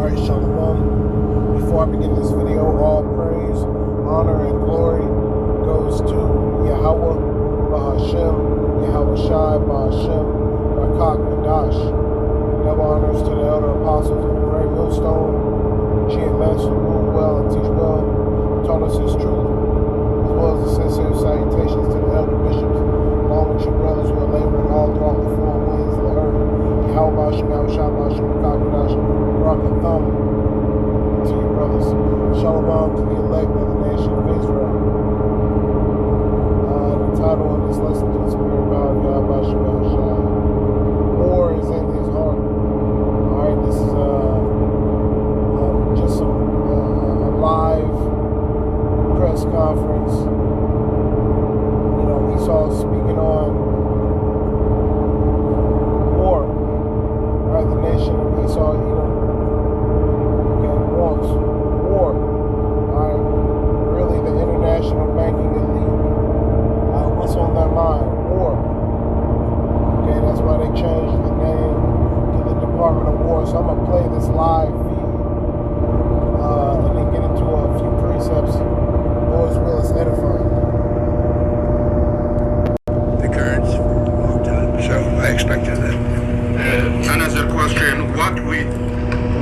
Alright, Shalom. Before I begin this video, all praise, honor, and glory goes to Yahweh, Bahashem, Yahweh Shai, Bahashem, Rakak, Kadash. Double honors to the elder apostles of the Great Millstone, GMS, who rule well and teach well, who taught us his truth, as well as the sincere salutations to the elder bishops, along with your brothers who are laboring all throughout the four winds of the earth. Yahweh Bahashem, Yahweh Shai, Bahashem, Rakak, Kadash, Rock a thumb to you brothers. Shalom to the elect of the nation of Israel. The title of this lesson is Spirit about Yahweh Shai. War is in his heart. Alright, this is just a live press conference. You know, Esau speaking on war. Alright, the nation of Esau, Edom, wants war. Alright, really the international banking elite. What's on their mind? War. Okay, that's why they changed the name to the Department of War. So I'm gonna play this live feed and then get into a few precepts. Lord's will is edifying. The currents for a long time, so I expected that. Another question: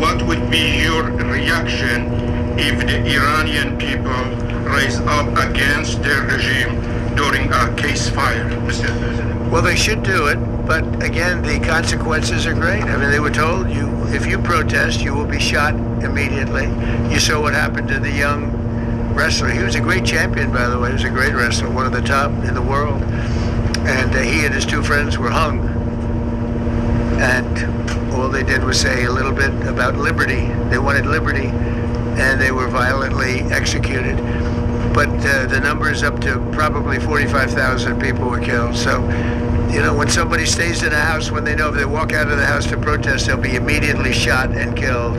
What would be your reaction if the Iranian people rise up against their regime during a ceasefire, Mr. President? Well, they should do it, but again, the consequences are great. I mean, they were told if you protest, you will be shot immediately. You saw what happened to the young wrestler. He was a great champion, by the way. He was a great wrestler, one of the top in the world. And he and his two friends were hung. And all they did was say a little bit about liberty. They wanted liberty, and they were violently executed. But the numbers up to probably 45,000 people were killed. So, you know, when somebody stays in a house, when they know if they walk out of the house to protest, they'll be immediately shot and killed.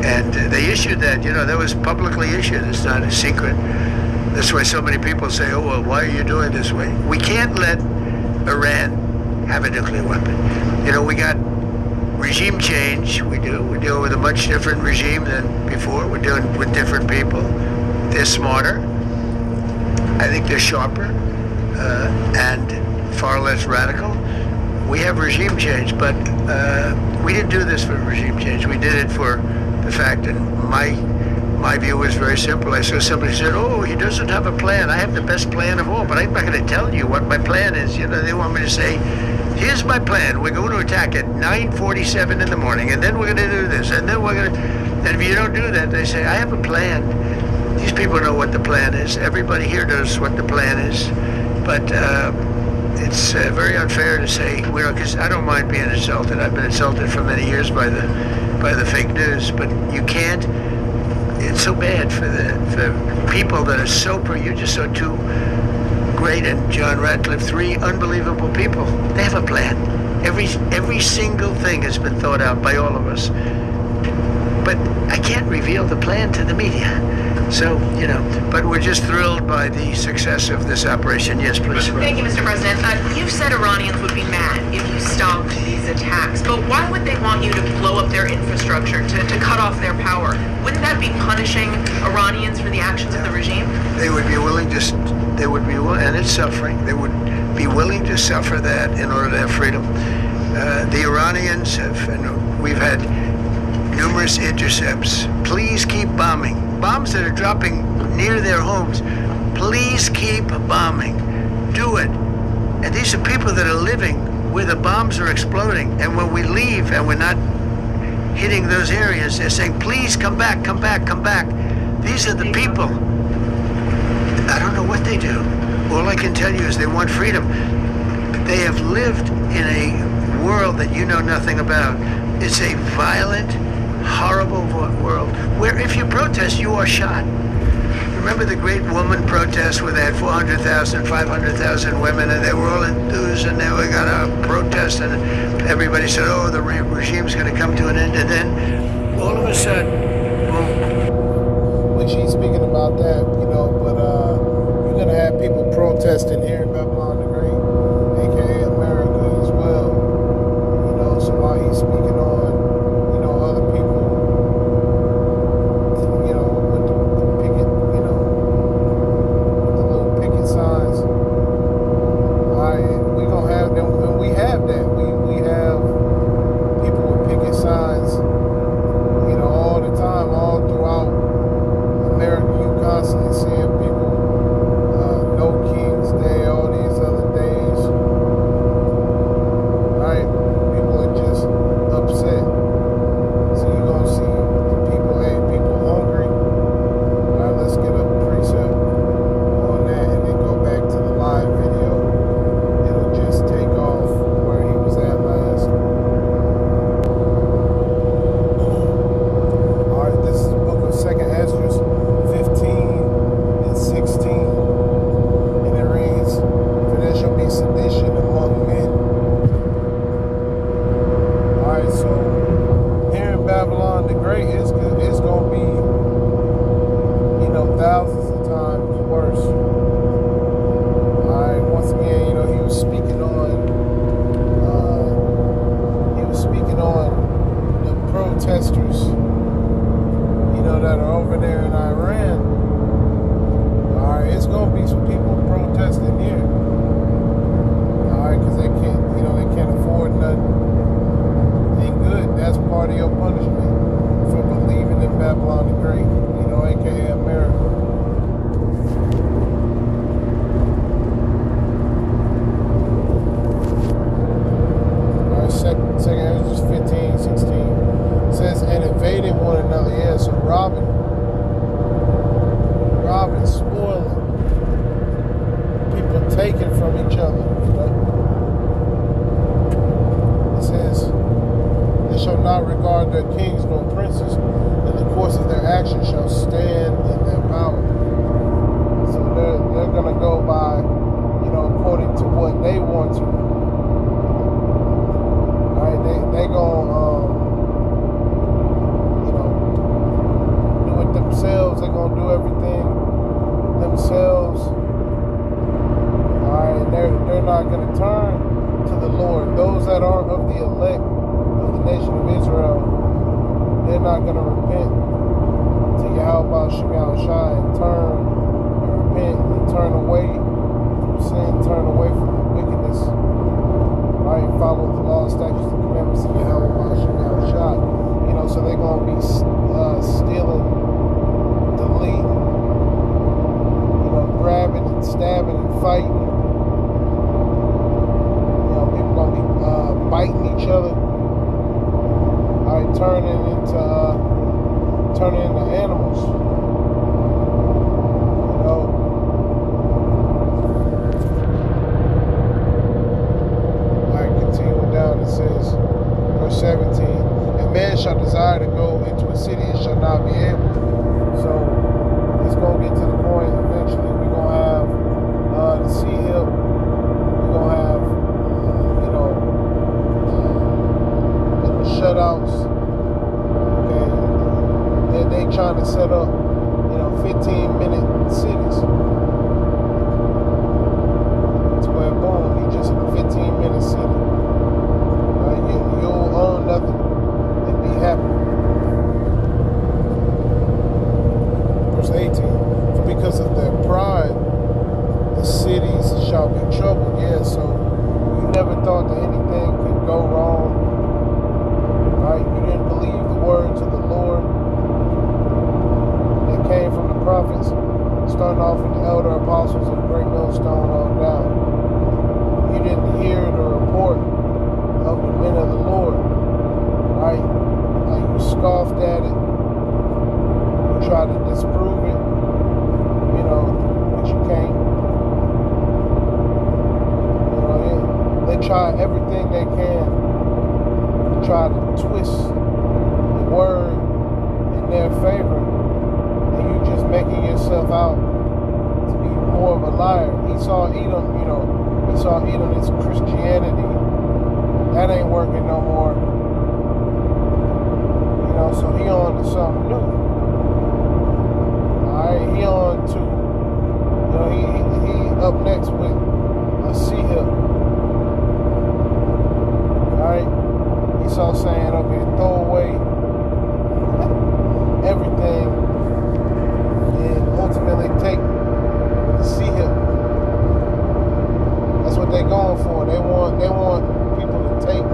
And they issued that, you know, that was publicly issued. It's not a secret. That's why so many people say, oh, well, why are you doing this way? We can't let Iran have a nuclear weapon. You know, we got regime change. We do. We deal with a much different regime than before. We're dealing with different people. They're smarter. I think they're sharper and far less radical. We have regime change, but we didn't do this for regime change. We did it for the fact, and my view was very simple. I saw somebody said, oh, he doesn't have a plan. I have the best plan of all, but I'm not going to tell you what my plan is. You know, they want me to say, here's my plan. We're going to attack at 9:47 in the morning, and then we're going to do this, and then we're going to... And if you don't do that, they say, I have a plan. These people know what the plan is. Everybody here knows what the plan is. But it's very unfair to say, because I don't mind being insulted. I've been insulted for many years by the fake news, but you can't... It's so bad for people that are so... You just saw two great and John Ratcliffe, three unbelievable people. They have a plan. Every single thing has been thought out by all of us. But I can't reveal the plan to the media. So, you know, but we're just thrilled by the success of this operation. Yes, please. Thank you, Mr. President. You said Iranians would be mad if you stopped these attacks, but why would they want you to blow up their infrastructure, to cut off their power? Wouldn't that be punishing Iranians for the actions of the regime? They would be willing to, and it's suffering, they would be willing to suffer that in order to have freedom. The Iranians have, and we've had numerous intercepts. Please keep bombing. Bombs that are dropping near their homes. Please keep bombing. Do it. And these are people that are living where the bombs are exploding. And when we leave and we're not hitting those areas, they're saying, please come back, come back, come back. These are the people. I don't know what they do. All I can tell you is they want freedom. They have lived in a world that you know nothing about. It's a violent, horrible world where if you protest, you are shot. Remember the great woman protests where they had 400,000, 500,000 women, and they were all enthused, and they were going to protest, and everybody said, oh, the regime's going to come to an end, and then all of a sudden, boom. When she's speaking about that, you know, but you're going to have people protesting here in Babylon the Great, aka America as well. You know, so while he's speaking on, you know, other people So here in Babylon the Great, it's going to be, thousands of times worse. All right. Once again, he was speaking on the protesters, that are over there in Iran. All right, it's gonna be some people protesting here. All right, because they can't afford nothing. Ain't good. That's part of your punishment for believing in Babylon the Great. AKA America. All right, second Ezra 15:16 says, and invading one another. Yeah, so robbing, spoiling, people taking from each other. It says, they shall not regard their kings nor princes, and the course of their actions shall stand in their power. So they're gonna go by, according to what they want to. All right, they gonna themselves. They're gonna do everything themselves. All right, they're not gonna turn to the Lord. Those that are of the elect of the nation of Israel, they're not gonna repent to Yahweh Shem Shai and repent and turn away from sin, turn away from wickedness. All right, follow the law, statutes, and commandments of Yahweh Shem Shai. So they're gonna be stealing, deleting, grabbing and stabbing and fighting. People gonna be biting each other. All right, turning into animals. All right, continuing down, it says, verse 17. And man shall desire to go into a city and shall not be able. So it's going to get to the point eventually we're going to have the sea hill. We're going to have, little shutouts. Okay. They trying to set up, 15-minute cities. To where, boom, you just in a 15-minute city. You'll own nothing and be happy. Verse 18, for because of their pride, the cities shall be troubled. Yeah, so you never thought that anything could go wrong. Right? You didn't believe the words of the Lord that came from the prophets, starting off with the elder apostles of the great millstone on down. You didn't hear the report of the men of the Lord. Right? You scoffed at it. You tried to disprove it. But you can't. They try everything they can to try to twist the word in their favor. And you just making yourself out to be more of a liar. Esau Edom is Christianity. That ain't working no more. So he on to something new. Alright, he on to, he up next with a sea hill. Alright, Esau saying, okay, throw away everything and ultimately take the sea hill. That's what they're going for. They want people to take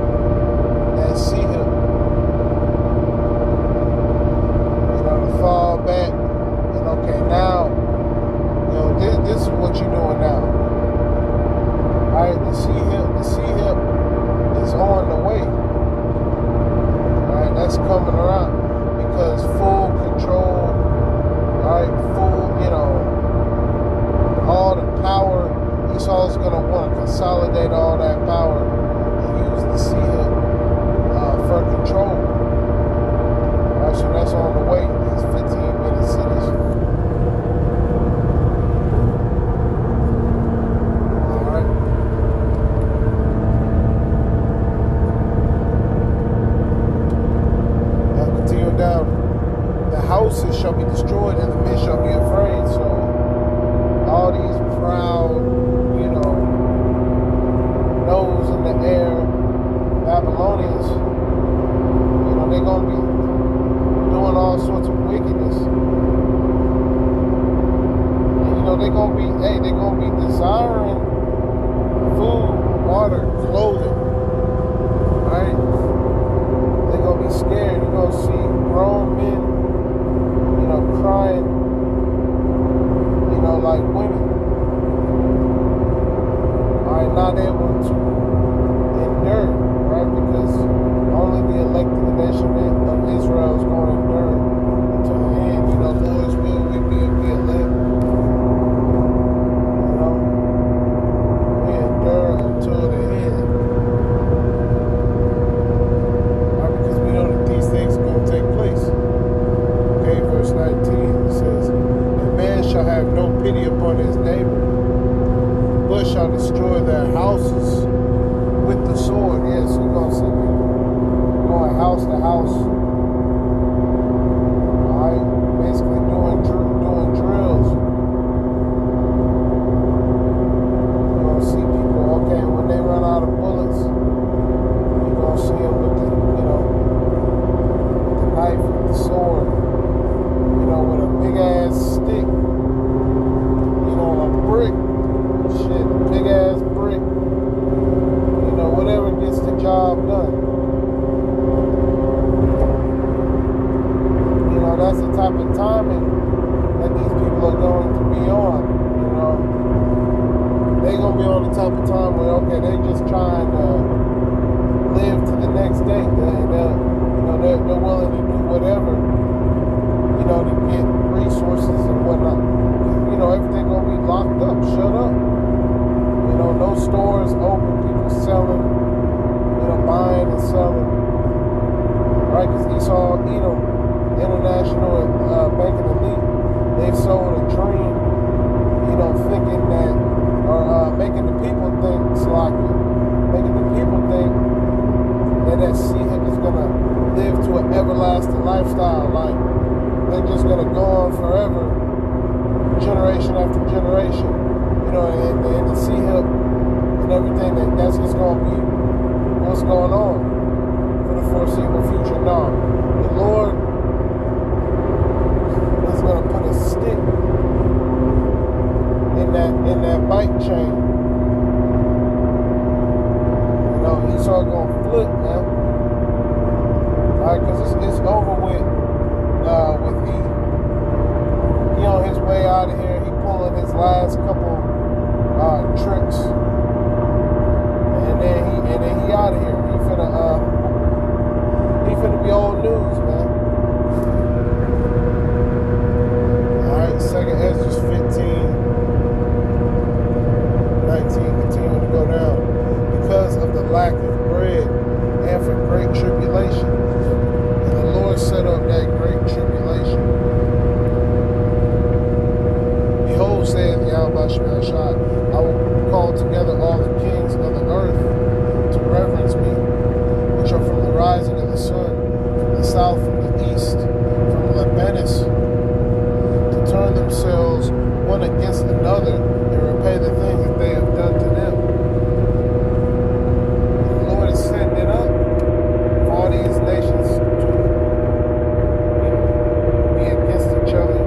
that sea hill. Fall back and okay, now this is what you're doing now. Alright, the sea hip is on the way. Alright, that's coming around because full control, alright, all the power. Esau's gonna want to consolidate all that power and use the sea hip for control. Alright, so that's on the way. 15-minute cities. Alright. they're going to be desiring food, water, clothing, right? They're going to be scared. You're going to see grown men, crying, like women. Are not able to endure, right? Because only the elect of the nation of Israel is going to endure until the end. Lord's will, we be elect. We endure until the end. Right? Because we know that these things are going to take place. Okay, verse 19, it says, "And man shall have no pity upon his neighbor, but shall destroy their houses with the sword." Yes, you're going to see people going house to house. Alright, basically doing drills. You're going to see people, okay, when they run out of bullets, you're going to see them with the, with the knife, with the sword, with a big ass stick, a brick. Shit, big ass brick. Whatever gets the job done. That's the type of timing that these people are going to be on. They're going to be on the type of time where, okay, they just trying to live to the next day. They're willing to do whatever, to get resources and whatnot. Everything going to be locked up, shut up. No stores open, people selling, buying and selling. Right? Because Esau, Edom, International Banking Elite, they've sold a dream, thinking that, or making the people think, making the people think that Sea-Hip is going to live to an everlasting lifestyle. Like, they're just going to go on forever, generation after generation. And the Sea-Hip and everything, that's just going to be what's going on for the foreseeable future. No, the Lord is going to put a stick in that bike chain. Esau going to flip, man. Alright, because it's over with E. He on his way out of here. He pulling his last couple tricks, and then he out of here. He finna be old news, man. All right, 2nd Ezra 15:19, continuing to go down. Because of the lack of bread and for great tribulation, and the Lord set up that great tribulation. Behold, saith Yahweh Shemel Shai, I will call together all the kings of the earth to reverence me, which are from the rising of the sun, from the south, from the east, from Lebanus, to turn themselves one against another and repay the things that they have done to them. And the Lord is setting it up for all these nations to be against each other.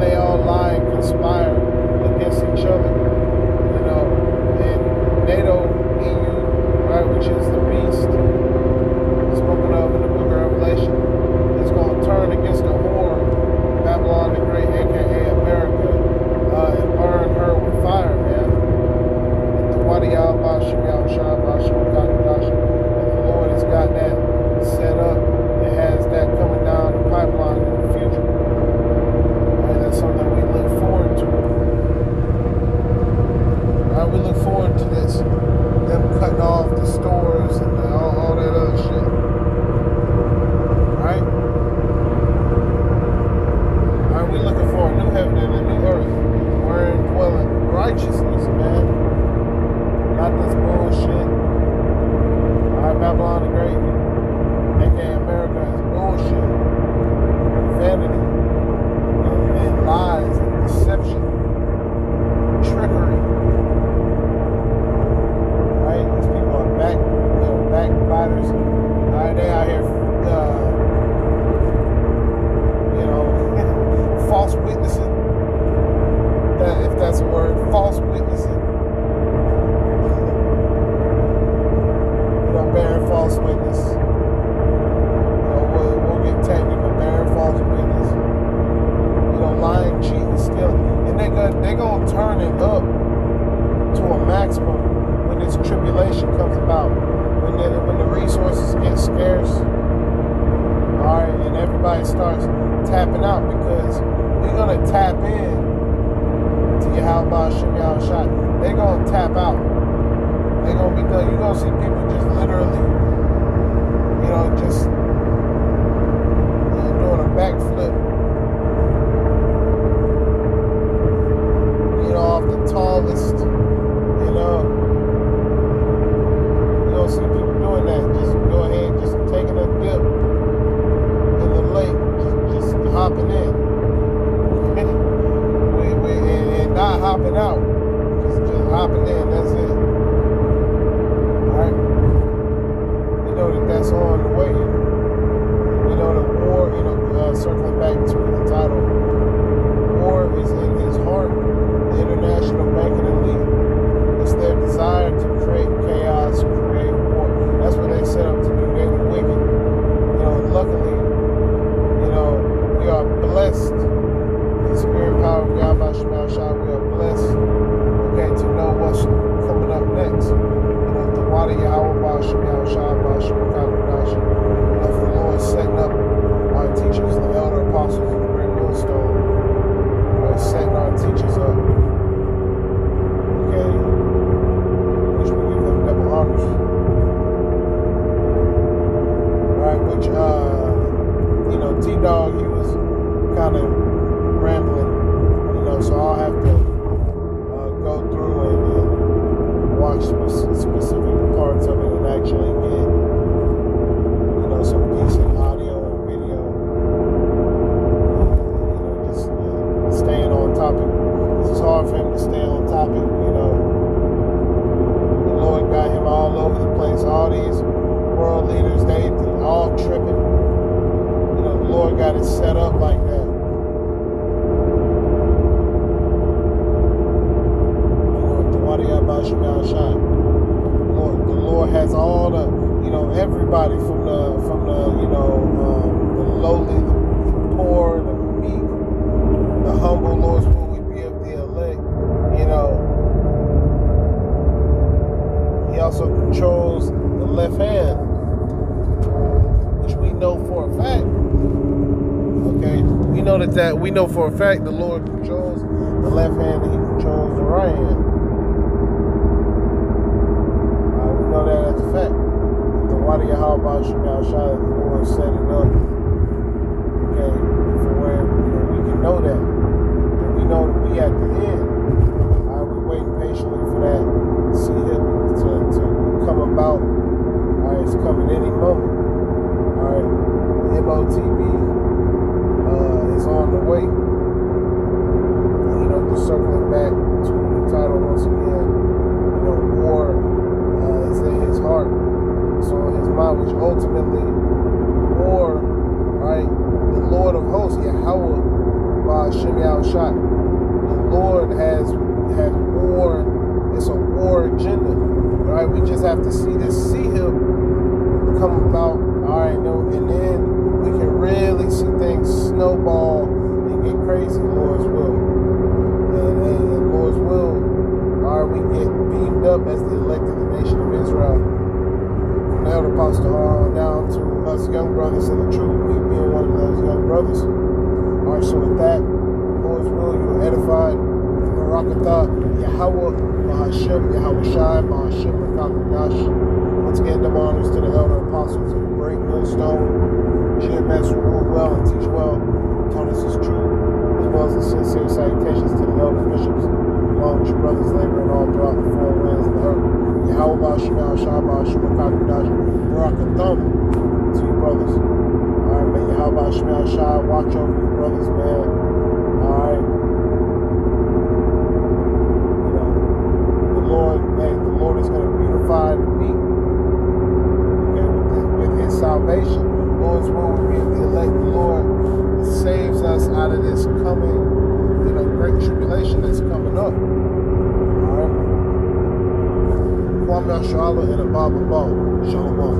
They all lie and conspire against each other, and NATO, EU, right, which is the beast spoken of in the book of Revelation, maximum when this tribulation comes about, when the resources get scarce, all right, and everybody starts tapping out, because we're gonna tap in to Yahweh Shem Yahushua. They're gonna tap out. They're gonna be done. You're gonna see people just literally, just doing a backflip, off the tallest, you're gonna see people doing that. Just go ahead, just taking a dip in the lake, just hopping in, and not hopping out, just hopping in. That's it. All right. We know that's on the way. We know the war. Circling back to the title, war is in his heart. The international banking elite. It's their desire to create chaos, create war. That's what they set up to do. They were wicked. Luckily, we are blessed. The spirit and power of God by Shemal Shah, we are blessed, to know what's coming up next. The water Yahweh by Shemal Shah, by Shemal Kakudash. The Lord setting up our teachers, the elder apostles of the great millstone. Setting our teachers up. Which we give them double honors. Alright, which T-Dog, he was kind of rambling, so I'll have to go through and watch specific parts of it and actually get some decent audio and video. Staying on topic. It's hard for him to stay on topic, The Lord got him all over the place. All these world leaders, they all tripping. The Lord got it set up like that. The Lord has all the, everybody from the lowly, the poor, the meek, the humble. Lord's will we be of the elect. He also controls the left hand, which we know for a fact. We know for a fact the Lord controls the left hand and He controls the right hand. We know that as a fact. The water Yahweh Shemal Shah, the Lord set it up. For where we can know that. And we know that we at the end. We're waiting patiently for that. See Him to come about. It's coming any moment. The MOTB is on the way. Just circling back to the title once again. War is in His heart. It's on His mind, which ultimately war, the Lord of hosts, Yahweh, by Shem Yahushua. The Lord has war. It's a war agenda. We just have to see Him come about. And then we can really see things snowball and get crazy. Lord's will. And Lord's will, we get beamed up as the elect of the nation of Israel. From the elder apostle on down to us young brothers in the truth, me being one of those young brothers. So with that, Lord's will, you're edified. Barakatah, Yahweh, Mahashem, Yahweh Shai, Mahashem, Makakudash. Once again, double honors to the elder apostles of the great millstone. GMS who rule well and teach well, taught us His truth, as well as the sincere salutations to the elder bishops, along with your brothers laboring all throughout the four winds of the earth. Yahweh Shemal Shah, Mahashem, Makakudash, Barakathum to you brothers. May Yahweh Shemal Shah watch over you brothers, man. The Lord is going to beautify the meek. With His salvation, Lord's will be the elect. The Lord saves us out of this coming, great tribulation that's coming up. Kwame Shalom and a Bible Ball. Shalom.